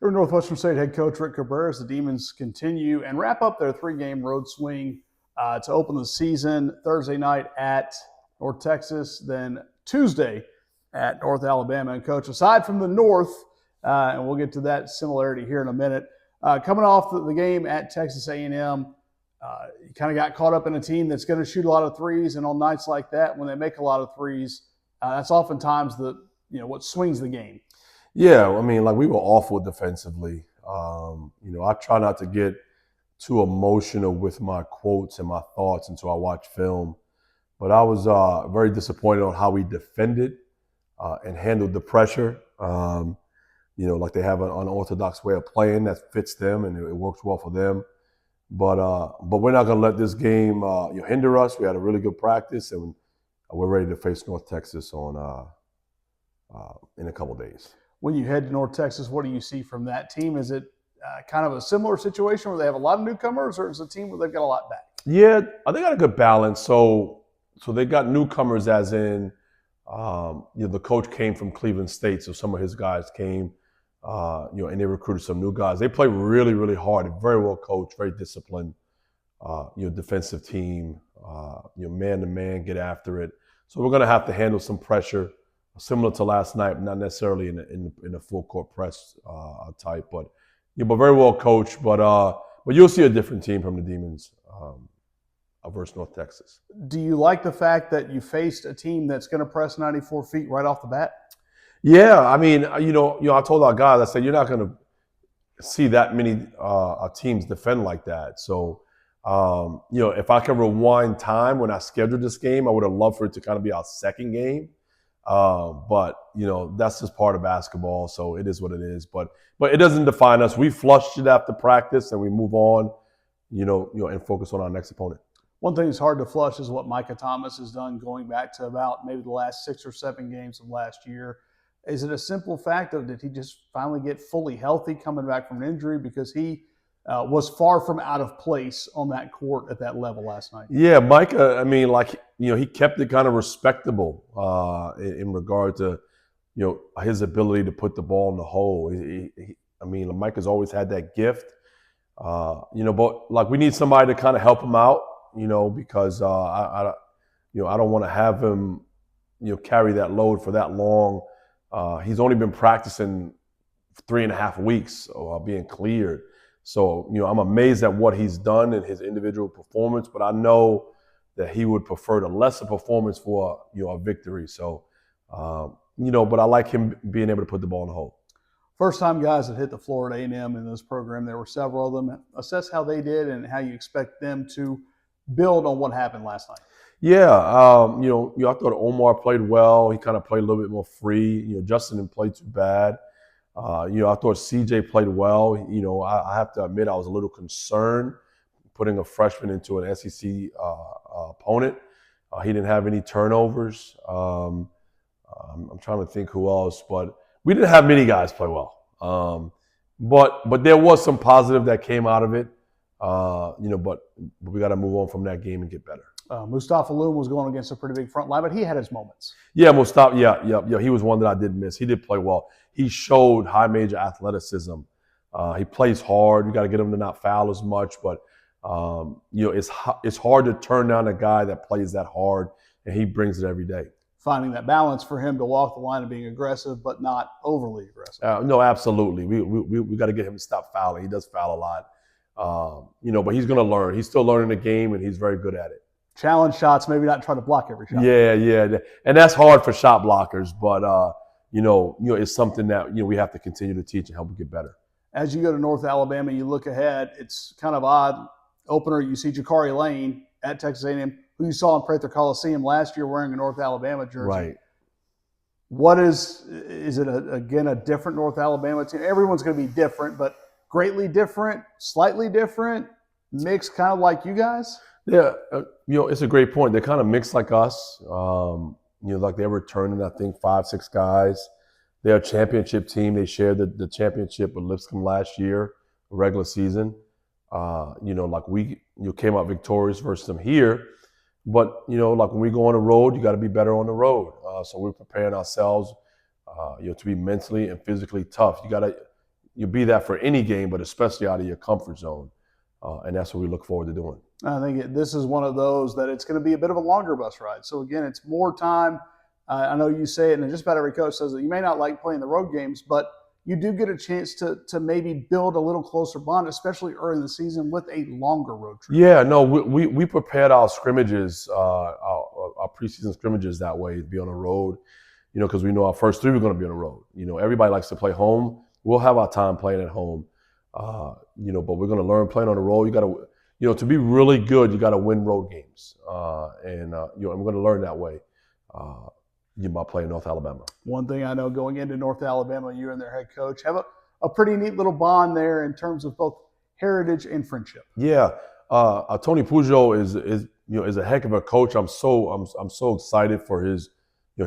For Northwestern State head coach Rick Cabrera, as the Demons continue and wrap up their three-game road swing to open the season Thursday night at North Texas, then Tuesday at North Alabama. And Coach, aside from the North, and we'll get to that similarity here in a minute, coming off the game at Texas A&M, you kind of got caught up in a team that's going to shoot a lot of threes, and on nights like that, when they make a lot of threes, that's oftentimes what swings the game. Yeah, I mean, like we were awful defensively. I try not to get too emotional with my quotes and my thoughts until I watch film. But I was very disappointed on how we defended and handled the pressure. Like they have an unorthodox way of playing that fits them and it works well for them. But we're not going to let this game hinder us. We had a really good practice, and we're ready to face North Texas in a couple of days. When you head to North Texas, what do you see from that team? Is it kind of a similar situation where they have a lot of newcomers, or is it a team where they've got a lot back? Yeah, they got a good balance. So they got newcomers, as in, the coach came from Cleveland State, so some of his guys came, and they recruited some new guys. They play really, really hard. Very well coached, very disciplined. Defensive team, man to man, get after it. So we're going to have to handle some pressure. Similar to last night, not necessarily in a full court press type, but very well coached. But you'll see a different team from the Demons versus North Texas. Do you like the fact that you faced a team that's going to press 94 feet right off the bat? Yeah, I mean, I told our guys, I said, you're not going to see that many teams defend like that. So, if I can rewind time when I scheduled this game, I would have loved for it to kind of be our second game. But that's just part of basketball, so it is what it is. But it doesn't define us. We flushed it after practice and we move on, and focus on our next opponent. One thing that's hard to flush is what Micah Thomas has done going back to about maybe the last 6 or 7 games of last year. Is it a simple fact of did he just finally get fully healthy coming back from an injury, because he was far from out of place on that court at that level last night? Yeah, Micah, I mean, he kept it kind of respectable in regard to, his ability to put the ball in the hole. Micah's always had that gift, but we need somebody to kind of help him out, because I don't want to have him, carry that load for that long. He's only been practicing 3.5 weeks being cleared. So, I'm amazed at what he's done in his individual performance, but I know that he would prefer the lesser performance for, a victory. So, but I like him being able to put the ball in the hole. First-time guys that hit the floor at A&M in this program, there were several of them. Assess how they did and how you expect them to build on what happened last night. Yeah, I thought Omar played well. He kind of played a little bit more free. Justin didn't play too bad. I thought CJ played well. I have to admit I was a little concerned putting a freshman into an SEC opponent. He didn't have any turnovers. I'm trying to think who else, but we didn't have many guys play well. But there was some positive that came out of it. But we got to move on from that game and get better. Mustafa Loom was going against a pretty big front line, but he had his moments. Yeah, Mustafa. Yeah. He was one that I did miss. He did play well. He showed high major athleticism. He plays hard. You got to get him to not foul as much, but it's hard to turn down a guy that plays that hard, and he brings it every day. Finding that balance for him to walk the line of being aggressive, but not overly aggressive. No, absolutely. We got to get him to stop fouling. He does foul a lot. But he's going to learn. He's still learning the game, and he's very good at it. Challenge shots, maybe not try to block every shot. Yeah. And that's hard for shot blockers, but, it's something that, we have to continue to teach and help him get better. As you go to North Alabama, you look ahead, it's kind of odd. Opener, you see Jakari Lane at Texas A&M, who you saw in Prather Coliseum last year wearing a North Alabama jersey. Right. What is it, again, a different North Alabama team? Everyone's going to be different, but greatly different, slightly different, mixed kind of like you guys? Yeah, it's a great point. They're kind of mixed like us. Like they're returning, I think, 5-6 guys. They're a championship team. They shared the championship with Lipscomb last year, regular season. We came out victorious versus them here. But, when we go on the road, you got to be better on the road. So we're preparing ourselves, to be mentally and physically tough. You got to you be that for any game, but especially out of your comfort zone. And that's what we look forward to doing. I think this is one of those that it's going to be a bit of a longer bus ride. So again, it's more time. I know you say it, and just about every coach says that you may not like playing the road games, but you do get a chance to maybe build a little closer bond, especially early in the season with a longer road trip. Yeah, no, we prepared our scrimmages, our preseason scrimmages that way to be on the road, because we know our first 3 were going to be on the road. Everybody likes to play home. We'll have our time playing at home, but we're going to learn playing on the road. You got to, to be really good, you got to win road games, and I'm going to learn that way. By playing North Alabama. One thing I know going into North Alabama, you and their head coach have a pretty neat little bond there in terms of both heritage and friendship. Yeah, Tony Pujo is a heck of a coach. I'm so excited for his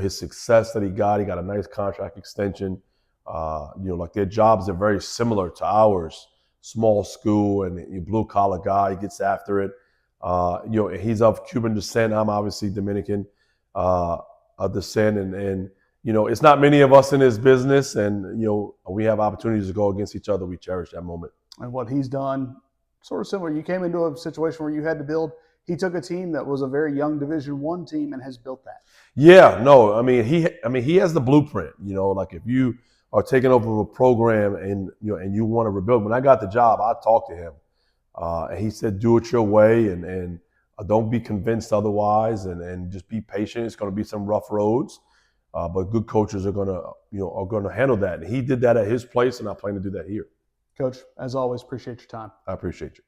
success that he got. He got a nice contract extension. Like their jobs are very similar to ours. Small school and blue collar guy. He gets after it. He's of Cuban descent. I'm obviously Dominican. Descent and it's not many of us in this business, and we have opportunities to go against each other. We cherish that moment. And what he's done, sort of similar. You came into a situation where you had to build. He took a team that was a very young Division I team and has built that. Yeah, no, he has the blueprint. Like if you are taking over a program and you want to rebuild. When I got the job, I talked to him, and he said, "Do it your way and don't be convinced otherwise, and just be patient. It's going to be some rough roads, but good coaches are going to handle that." And he did that at his place, and I plan to do that here. Coach, as always, appreciate your time. I appreciate you.